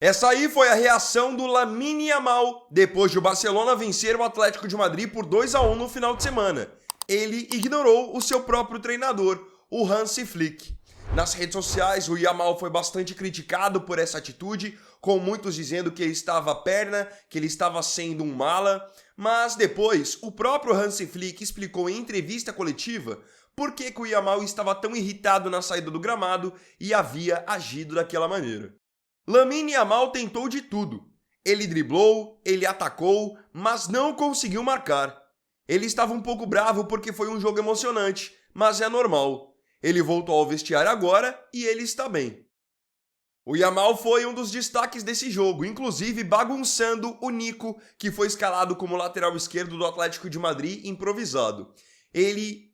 Essa aí foi a reação do Lamine Yamal depois de o Barcelona vencer o Atlético de Madrid por 2-1 no final de semana. Ele ignorou o seu próprio treinador, o Hansi Flick. Nas redes sociais, o Yamal foi bastante criticado por essa atitude, com muitos dizendo que ele estava à perna, que ele estava sendo um mala, mas depois o próprio Hansi Flick explicou em entrevista coletiva por que o Yamal estava tão irritado na saída do gramado e havia agido daquela maneira. Lamine Yamal tentou de tudo. Ele driblou, ele atacou, mas não conseguiu marcar. Ele estava um pouco bravo porque foi um jogo emocionante, mas é normal. Ele voltou ao vestiário agora e ele está bem. O Yamal foi um dos destaques desse jogo, inclusive bagunçando o Nico, que foi escalado como lateral esquerdo do Atlético de Madrid improvisado. Ele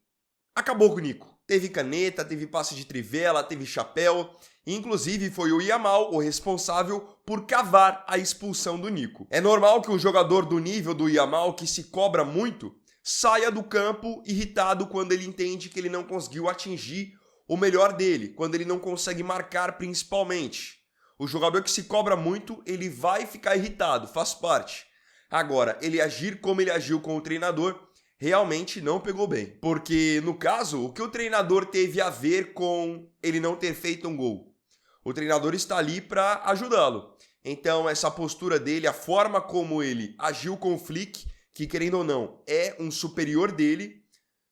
acabou com o Nico. Teve caneta, teve passe de trivela, teve chapéu. Inclusive foi o Yamal o responsável por cavar a expulsão do Nico. É normal que um jogador do nível do Yamal, que se cobra muito, saia do campo irritado quando ele entende que ele não conseguiu atingir o melhor dele, quando ele não consegue marcar principalmente. O jogador que se cobra muito, ele vai ficar irritado, faz parte. Agora, ele agir como ele agiu com o treinador, realmente não pegou bem. Porque, no caso, o que o treinador teve a ver com ele não ter feito um gol? O treinador está ali para ajudá-lo. Então, essa postura dele, a forma como ele agiu com o Flick, que querendo ou não é um superior dele,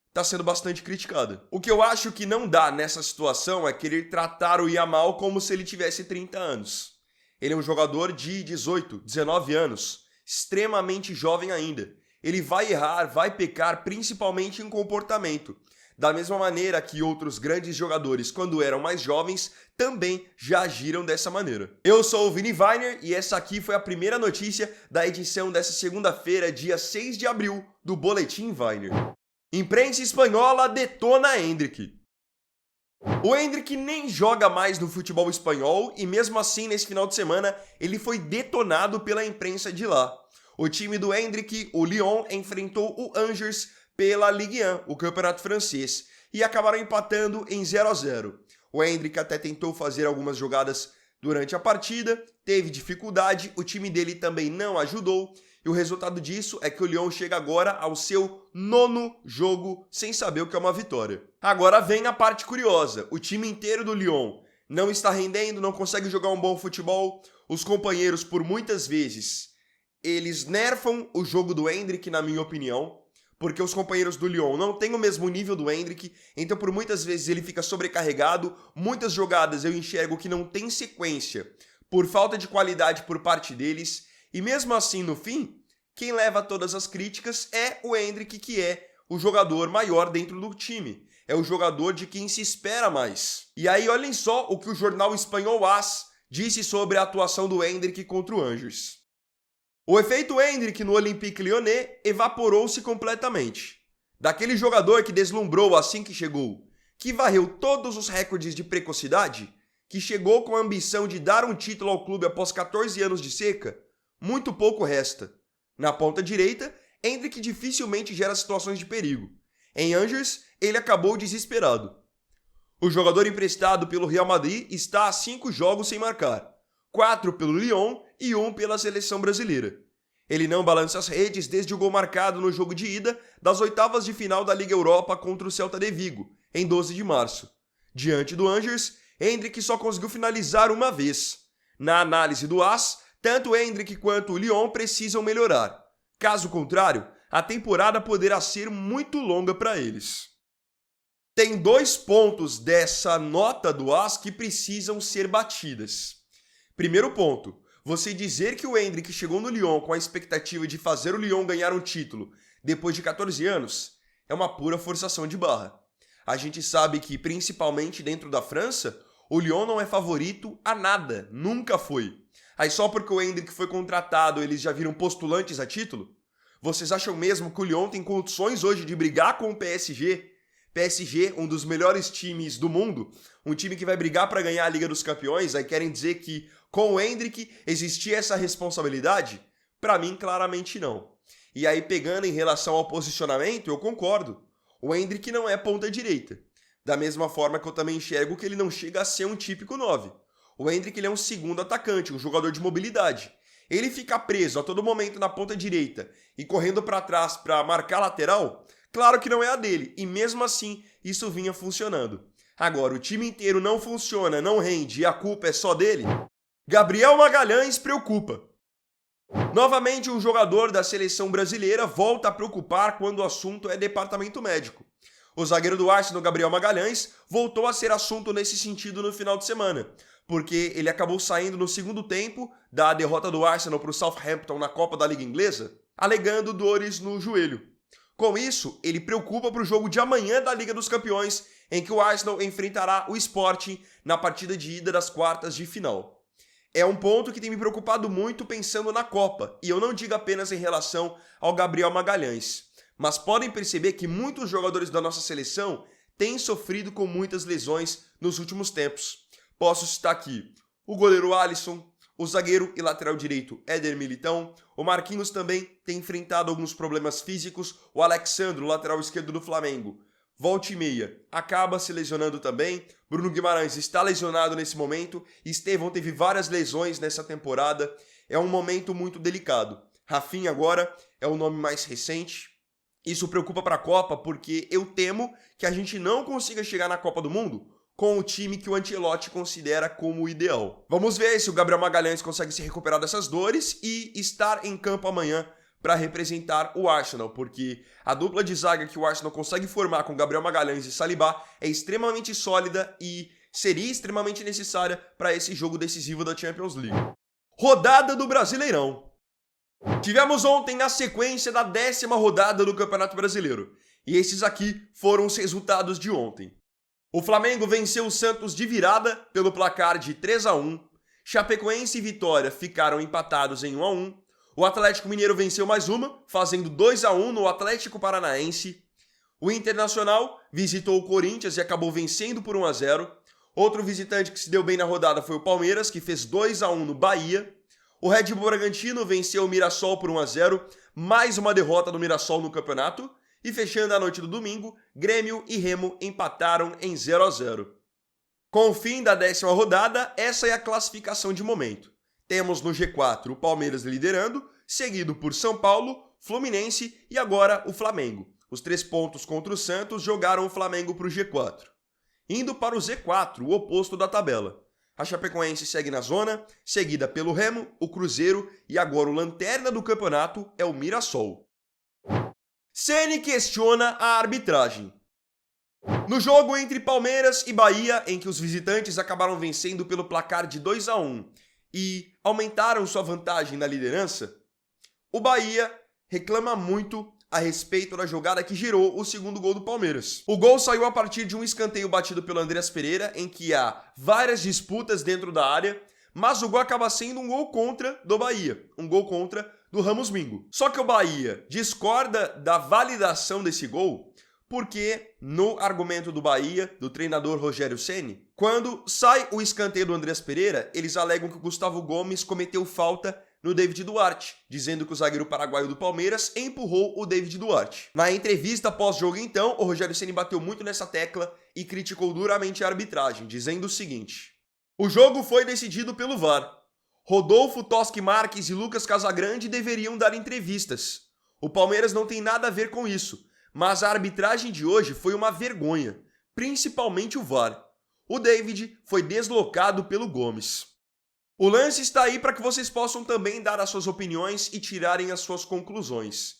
está sendo bastante criticada. O que eu acho que não dá nessa situação é querer tratar o Yamal como se ele tivesse 30 anos. Ele é um jogador de 18, 19 anos, extremamente jovem ainda. Ele vai errar, vai pecar, principalmente em comportamento. Da mesma maneira que outros grandes jogadores, quando eram mais jovens, também já agiram dessa maneira. Eu sou o Vini Weiner e essa aqui foi a primeira notícia da edição dessa segunda-feira, dia 6 de abril, do Boletim Weiner. Imprensa espanhola detona Endrick. O Endrick nem joga mais no futebol espanhol e mesmo assim, nesse final de semana, ele foi detonado pela imprensa de lá. O time do Endrick, o Lyon, enfrentou o Angers pela Ligue 1, o campeonato francês, e acabaram empatando em 0-0. O Endrick até tentou fazer algumas jogadas durante a partida, teve dificuldade, o time dele também não ajudou, e o resultado disso é que o Lyon chega agora ao seu 9º jogo sem saber o que é uma vitória. Agora vem a parte curiosa, o time inteiro do Lyon não está rendendo, não consegue jogar um bom futebol, os companheiros por muitas vezes eles nerfam o jogo do Endrick, na minha opinião, porque os companheiros do Lyon não têm o mesmo nível do Endrick, então por muitas vezes ele fica sobrecarregado, muitas jogadas eu enxergo que não tem sequência por falta de qualidade por parte deles, e mesmo assim no fim, quem leva todas as críticas é o Endrick, que é o jogador maior dentro do time, é o jogador de quem se espera mais. E aí olhem só o que o jornal espanhol AS disse sobre a atuação do Endrick contra o Angers. O efeito Endrick no Olympique Lyonnais evaporou-se completamente. Daquele jogador que deslumbrou assim que chegou, que varreu todos os recordes de precocidade, que chegou com a ambição de dar um título ao clube após 14 anos de seca, muito pouco resta. Na ponta direita, Endrick dificilmente gera situações de perigo. Em Angers, ele acabou desesperado. O jogador emprestado pelo Real Madrid está a 5 jogos sem marcar, 4 pelo Lyon e 1 pela seleção brasileira. Ele não balança as redes desde o gol marcado no jogo de ida das oitavas de final da Liga Europa contra o Celta de Vigo, em 12 de março. Diante do Angers, Endrick só conseguiu finalizar uma vez. Na análise do AS, tanto Endrick quanto o Lyon precisam melhorar. Caso contrário, a temporada poderá ser muito longa para eles. Tem 2 pontos dessa nota do AS que precisam ser batidas. Primeiro ponto, você dizer que o Endrick chegou no Lyon com a expectativa de fazer o Lyon ganhar um título depois de 14 anos é uma pura forçação de barra. A gente sabe que, principalmente dentro da França, o Lyon não é favorito a nada, nunca foi. Aí só porque o Endrick foi contratado eles já viram postulantes a título? Vocês acham mesmo que o Lyon tem condições hoje de brigar com o PSG? PSG, um dos melhores times do mundo, um time que vai brigar para ganhar a Liga dos Campeões, aí querem dizer que com o Endrick existia essa responsabilidade? Para mim, claramente não. E aí, pegando em relação ao posicionamento, eu concordo. O Endrick não é ponta direita. Da mesma forma que eu também enxergo que ele não chega a ser um típico 9. O Endrick ele é um segundo atacante, um jogador de mobilidade. Ele fica preso a todo momento na ponta direita e correndo para trás para marcar lateral, claro que não é a dele, e mesmo assim isso vinha funcionando. Agora, o time inteiro não funciona, não rende e a culpa é só dele? Gabriel Magalhães preocupa. Novamente, um jogador da seleção brasileira volta a preocupar quando o assunto é departamento médico. O zagueiro do Arsenal, Gabriel Magalhães, voltou a ser assunto nesse sentido no final de semana, porque ele acabou saindo no segundo tempo da derrota do Arsenal para o Southampton na Copa da Liga Inglesa, alegando dores no joelho. Com isso, ele preocupa para o jogo de amanhã da Liga dos Campeões, em que o Arsenal enfrentará o Sporting na partida de ida das quartas de final. É um ponto que tem me preocupado muito pensando na Copa, e eu não digo apenas em relação ao Gabriel Magalhães, mas podem perceber que muitos jogadores da nossa seleção têm sofrido com muitas lesões nos últimos tempos. Posso citar aqui o goleiro Alisson, o zagueiro e lateral direito Éder Militão, o Marquinhos também tem enfrentado alguns problemas físicos, o Alexandro, lateral esquerdo do Flamengo, volta e meia, acaba se lesionando também, Bruno Guimarães está lesionado nesse momento, Estevão teve várias lesões nessa temporada, é um momento muito delicado. Rafinha agora é o nome mais recente. Isso preocupa para a Copa porque eu temo que a gente não consiga chegar na Copa do Mundo com o time que o Ancelotti considera como o ideal. Vamos ver se o Gabriel Magalhães consegue se recuperar dessas dores e estar em campo amanhã para representar o Arsenal, porque a dupla de zaga que o Arsenal consegue formar com Gabriel Magalhães e Saliba é extremamente sólida e seria extremamente necessária para esse jogo decisivo da Champions League. Rodada do Brasileirão. Tivemos ontem a sequência da 10ª rodada do Campeonato Brasileiro, e esses aqui foram os resultados de ontem. O Flamengo venceu o Santos de virada pelo placar de 3-1, Chapecoense e Vitória ficaram empatados em 1-1, o Atlético Mineiro venceu mais uma, fazendo 2-1 no Atlético Paranaense, o Internacional visitou o Corinthians e acabou vencendo por 1-0, outro visitante que se deu bem na rodada foi o Palmeiras, que fez 2-1 no Bahia, o Red Bull Bragantino venceu o Mirassol por 1-0, mais uma derrota do Mirassol no campeonato, e fechando a noite do domingo, Grêmio e Remo empataram em 0-0. Com o fim da 10ª rodada, essa é a classificação de momento. Temos no G4 o Palmeiras liderando, seguido por São Paulo, Fluminense e agora o Flamengo. Os 3 pontos contra o Santos jogaram o Flamengo para o G4. Indo para o Z4, o oposto da tabela. A Chapecoense segue na zona, seguida pelo Remo, o Cruzeiro e agora o lanterna do campeonato é o Mirassol. Ceni questiona a arbitragem. No jogo entre Palmeiras e Bahia, em que os visitantes acabaram vencendo pelo placar de 2-1 e aumentaram sua vantagem na liderança, o Bahia reclama muito a respeito da jogada que gerou o segundo gol do Palmeiras. O gol saiu a partir de um escanteio batido pelo Andreas Pereira, em que há várias disputas dentro da área, mas o gol acaba sendo um gol contra do Bahia, um gol contra do Ramos Mingo. Só que o Bahia discorda da validação desse gol, porque no argumento do Bahia, do treinador Rogério Ceni, quando sai o escanteio do Andreas Pereira, eles alegam que o Gustavo Gomes cometeu falta no David Duarte, dizendo que o zagueiro paraguaio do Palmeiras empurrou o David Duarte. Na entrevista pós-jogo, então, o Rogério Ceni bateu muito nessa tecla e criticou duramente a arbitragem, dizendo o seguinte: o jogo foi decidido pelo VAR. Rodolfo Toschi Marques e Lucas Casagrande deveriam dar entrevistas. O Palmeiras não tem nada a ver com isso, mas a arbitragem de hoje foi uma vergonha, principalmente o VAR. O David foi deslocado pelo Gomes. O lance está aí para que vocês possam também dar as suas opiniões e tirarem as suas conclusões.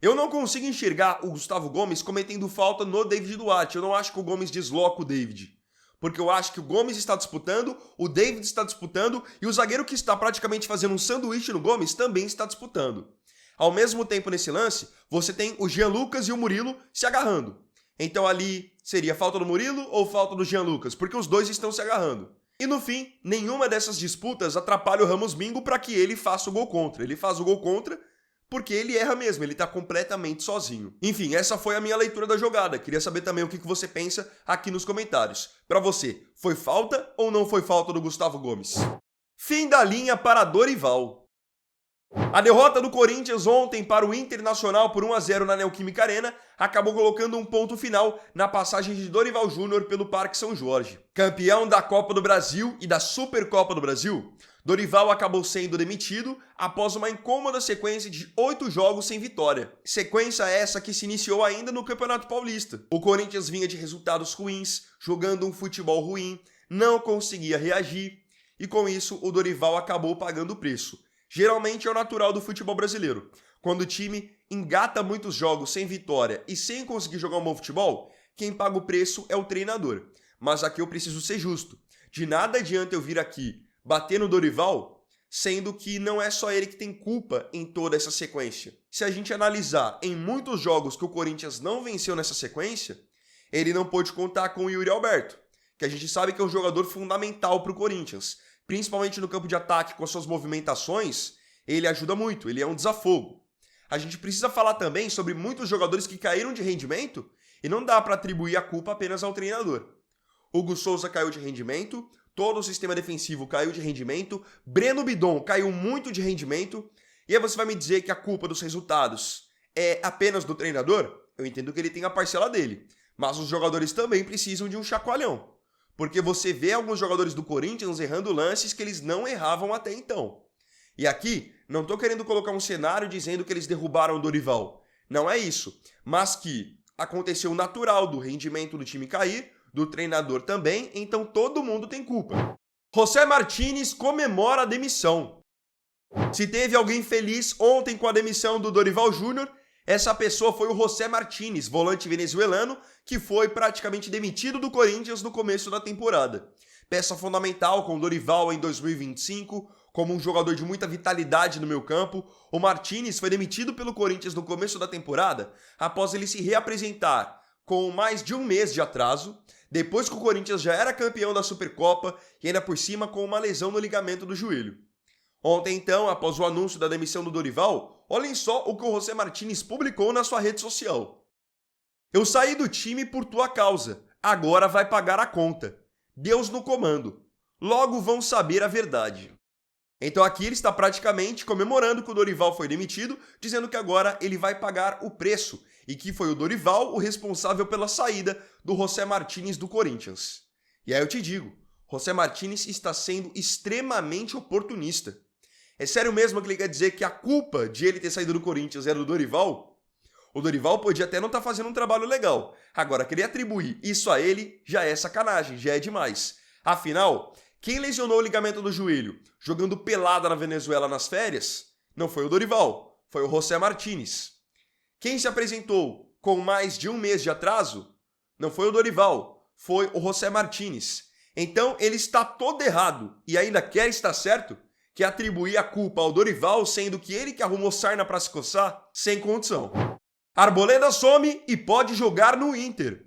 Eu não consigo enxergar o Gustavo Gomes cometendo falta no David Duarte. Eu não acho que o Gomes desloca o David. Porque eu acho que o Gomes está disputando, o David está disputando e o zagueiro que está praticamente fazendo um sanduíche no Gomes também está disputando. Ao mesmo tempo, nesse lance, você tem o Jean Lucas e o Murilo se agarrando. Então ali seria falta do Murilo ou falta do Jean Lucas? Porque os dois estão se agarrando. E no fim, nenhuma dessas disputas atrapalha o Ramos Mingo para que ele faça o gol contra. Ele faz o gol contra porque ele erra mesmo, ele está completamente sozinho. Enfim, essa foi a minha leitura da jogada. Queria saber também o que você pensa aqui nos comentários. Para você, foi falta ou não foi falta do Gustavo Gomes? Fim da linha para Dorival. A derrota do Corinthians ontem para o Internacional por 1-0 na Neoquímica Arena acabou colocando um ponto final na passagem de Dorival Júnior pelo Parque São Jorge. Campeão da Copa do Brasil e da Supercopa do Brasil, Dorival acabou sendo demitido após uma incômoda sequência de 8 jogos sem vitória. Sequência essa que se iniciou ainda no Campeonato Paulista. O Corinthians vinha de resultados ruins, jogando um futebol ruim, não conseguia reagir e com isso o Dorival acabou pagando o preço. Geralmente é o natural do futebol brasileiro. Quando o time engata muitos jogos sem vitória e sem conseguir jogar um bom futebol, quem paga o preço é o treinador. Mas aqui eu preciso ser justo. De nada adianta eu vir aqui bater no Dorival, sendo que não é só ele que tem culpa em toda essa sequência. Se a gente analisar em muitos jogos que o Corinthians não venceu nessa sequência, ele não pôde contar com o Yuri Alberto, que a gente sabe que é um jogador fundamental para o Corinthians. Principalmente no campo de ataque, com as suas movimentações, ele ajuda muito, ele é um desafogo. A gente precisa falar também sobre muitos jogadores que caíram de rendimento e não dá para atribuir a culpa apenas ao treinador. Hugo Souza caiu de rendimento, todo o sistema defensivo caiu de rendimento, Breno Bidon caiu muito de rendimento, e aí você vai me dizer que a culpa dos resultados é apenas do treinador? Eu entendo que ele tem a parcela dele, mas os jogadores também precisam de um chacoalhão. Porque você vê alguns jogadores do Corinthians errando lances que eles não erravam até então. E aqui, não estou querendo colocar um cenário dizendo que eles derrubaram o Dorival. Não é isso. Mas que aconteceu natural do rendimento do time cair, do treinador também, então todo mundo tem culpa. José Martínez comemora a demissão. Se teve alguém feliz ontem com a demissão do Dorival Júnior, essa pessoa foi o José Martínez, volante venezuelano, que foi praticamente demitido do Corinthians no começo da temporada. Peça fundamental com o Dorival em 2025, como um jogador de muita vitalidade no meio campo, o Martínez foi demitido pelo Corinthians no começo da temporada, após ele se reapresentar com mais de um mês de atraso, depois que o Corinthians já era campeão da Supercopa e ainda por cima com uma lesão no ligamento do joelho. Ontem, então, após o anúncio da demissão do Dorival, olhem só o que o José Martínez publicou na sua rede social. Eu saí do time por tua causa, agora vai pagar a conta. Deus no comando. Logo vão saber a verdade. Então aqui ele está praticamente comemorando que o Dorival foi demitido, dizendo que agora ele vai pagar o preço e que foi o Dorival o responsável pela saída do José Martínez do Corinthians. E aí eu te digo, José Martínez está sendo extremamente oportunista. É sério mesmo que ele quer dizer que a culpa de ele ter saído do Corinthians era do Dorival? O Dorival podia até não estar fazendo um trabalho legal. Agora, querer atribuir isso a ele já é sacanagem, já é demais. Afinal, quem lesionou o ligamento do joelho jogando pelada na Venezuela nas férias não foi o Dorival, foi o José Martínez. Quem se apresentou com mais de um mês de atraso não foi o Dorival, foi o José Martínez. Então, ele está todo errado e ainda quer estar certo? Que atribuir a culpa ao Dorival, sendo que ele que arrumou sarna para se coçar, sem condição. Arboleda some e pode jogar no Inter.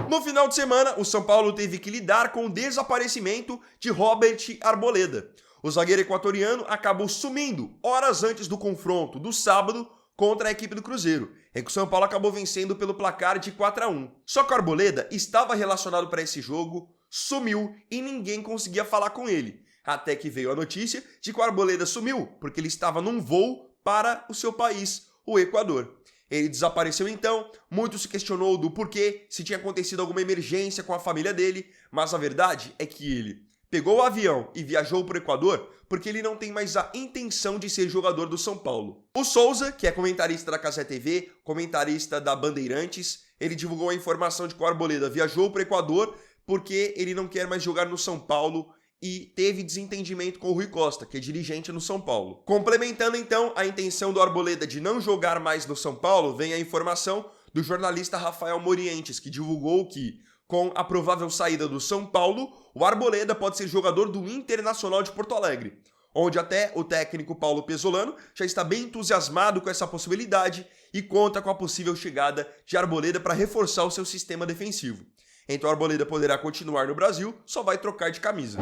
No final de semana, o São Paulo teve que lidar com o desaparecimento de Robert Arboleda. O zagueiro equatoriano acabou sumindo horas antes do confronto do sábado contra a equipe do Cruzeiro, em que o São Paulo acabou vencendo pelo placar de 4-1. Só que o Arboleda estava relacionado para esse jogo, sumiu e ninguém conseguia falar com ele. Até que veio a notícia de que o Arboleda sumiu, porque ele estava num voo para o seu país, o Equador. Ele desapareceu então, muito se questionou do porquê, se tinha acontecido alguma emergência com a família dele, mas a verdade é que ele pegou o avião e viajou para o Equador porque ele não tem mais a intenção de ser jogador do São Paulo. O Souza, que é comentarista da Cazé TV, comentarista da Bandeirantes, ele divulgou a informação de que o Arboleda viajou para o Equador porque ele não quer mais jogar no São Paulo e teve desentendimento com o Rui Costa, que é dirigente no São Paulo. Complementando então a intenção do Arboleda de não jogar mais no São Paulo, vem a informação do jornalista Rafael Morientes, que divulgou que, com a provável saída do São Paulo, o Arboleda pode ser jogador do Internacional de Porto Alegre, onde até o técnico Paulo Pesolano já está bem entusiasmado com essa possibilidade e conta com a possível chegada de Arboleda para reforçar o seu sistema defensivo. Então o Arboleda poderá continuar no Brasil, só vai trocar de camisa.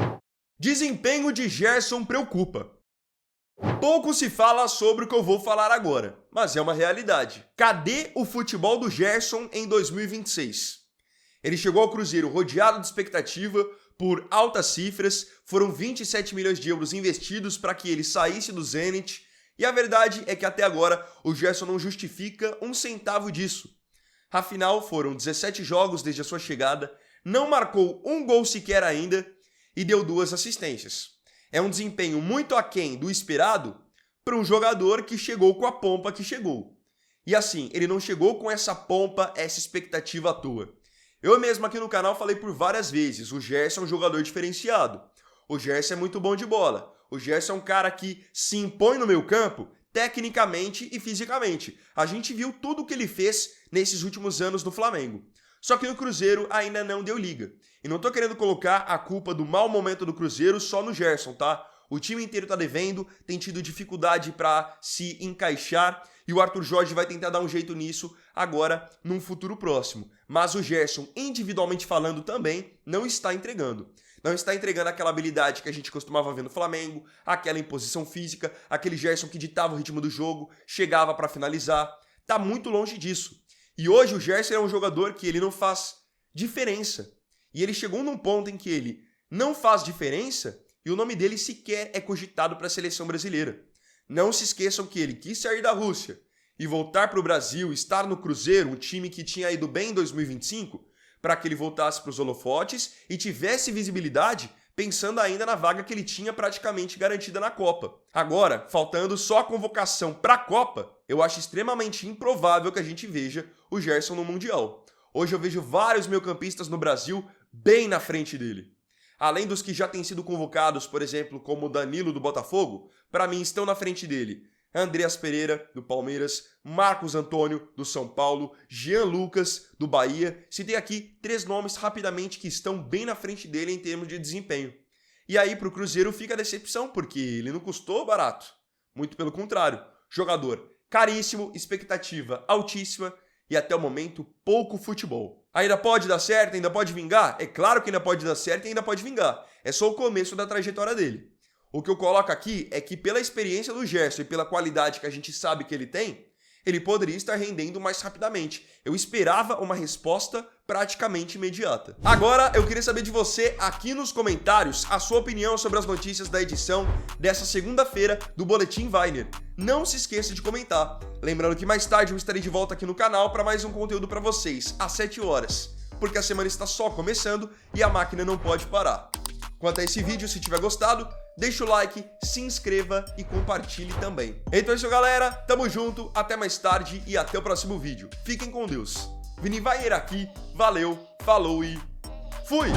Desempenho de Gerson preocupa. Pouco se fala sobre o que eu vou falar agora, mas é uma realidade. Cadê o futebol do Gerson em 2026? Ele chegou ao Cruzeiro rodeado de expectativa por altas cifras, foram 27 milhões de euros investidos para que ele saísse do Zenit E a verdade é que até agora o Gerson não justifica um centavo disso. Afinal, foram 17 jogos desde a sua chegada, não marcou um gol sequer ainda e deu 2 assistências. É um desempenho muito aquém do esperado para um jogador que chegou com a pompa que chegou. E assim, ele não chegou com essa pompa, essa expectativa à toa. Eu mesmo aqui no canal falei por várias vezes, o Gerson é um jogador diferenciado. O Gerson é muito bom de bola. O Gerson é um cara que se impõe no meio campo, tecnicamente e fisicamente. A gente viu tudo o que ele fez nesses últimos anos no Flamengo. Só que no Cruzeiro ainda não deu liga. E não tô querendo colocar a culpa do mau momento do Cruzeiro só no Gerson, tá? O time inteiro tá devendo, tem tido dificuldade para se encaixar e o Arthur Jorge vai tentar dar um jeito nisso agora num futuro próximo. Mas o Gerson, individualmente falando também, não está entregando. Não está entregando aquela habilidade que a gente costumava ver no Flamengo, aquela imposição física, aquele Gerson que ditava o ritmo do jogo, chegava para finalizar. Tá muito longe disso. E hoje o Gerson é um jogador que ele não faz diferença. E ele chegou num ponto em que ele não faz diferença e o nome dele sequer é cogitado para a seleção brasileira. Não se esqueçam que ele quis sair da Rússia e voltar para o Brasil, estar no Cruzeiro, um time que tinha ido bem em 2025, para que ele voltasse para os holofotes e tivesse visibilidade, pensando ainda na vaga que ele tinha praticamente garantida na Copa. Agora, faltando só a convocação para a Copa, eu acho extremamente improvável que a gente veja o Gerson no Mundial. Hoje eu vejo vários meio-campistas no Brasil bem na frente dele. Além dos que já têm sido convocados, por exemplo, como o Danilo do Botafogo, para mim estão na frente dele Andreas Pereira, do Palmeiras, Marcos Antônio, do São Paulo, Jean Lucas, do Bahia. Citei aqui 3 nomes rapidamente que estão bem na frente dele em termos de desempenho. E aí pro Cruzeiro fica a decepção, porque ele não custou barato. Muito pelo contrário, jogador caríssimo, expectativa altíssima e até o momento pouco futebol. Ainda pode dar certo, ainda pode vingar? É claro que ainda pode dar certo e ainda pode vingar. É só o começo da trajetória dele. O que eu coloco aqui é que pela experiência do Gerson e pela qualidade que a gente sabe que ele tem, ele poderia estar rendendo mais rapidamente. Eu esperava uma resposta praticamente imediata. Agora eu queria saber de você aqui nos comentários a sua opinião sobre as notícias da edição dessa segunda-feira do Boletim Weiner. Não se esqueça de comentar. Lembrando que mais tarde eu estarei de volta aqui no canal para mais um conteúdo para vocês, às 7 horas. Porque a semana está só começando e a máquina não pode parar. Quanto a esse vídeo, se tiver gostado, deixa o like, se inscreva e compartilhe também. Então é isso, galera. Tamo junto, até mais tarde e até o próximo vídeo. Fiquem com Deus. Vini Weiner aqui, valeu, falou e fui!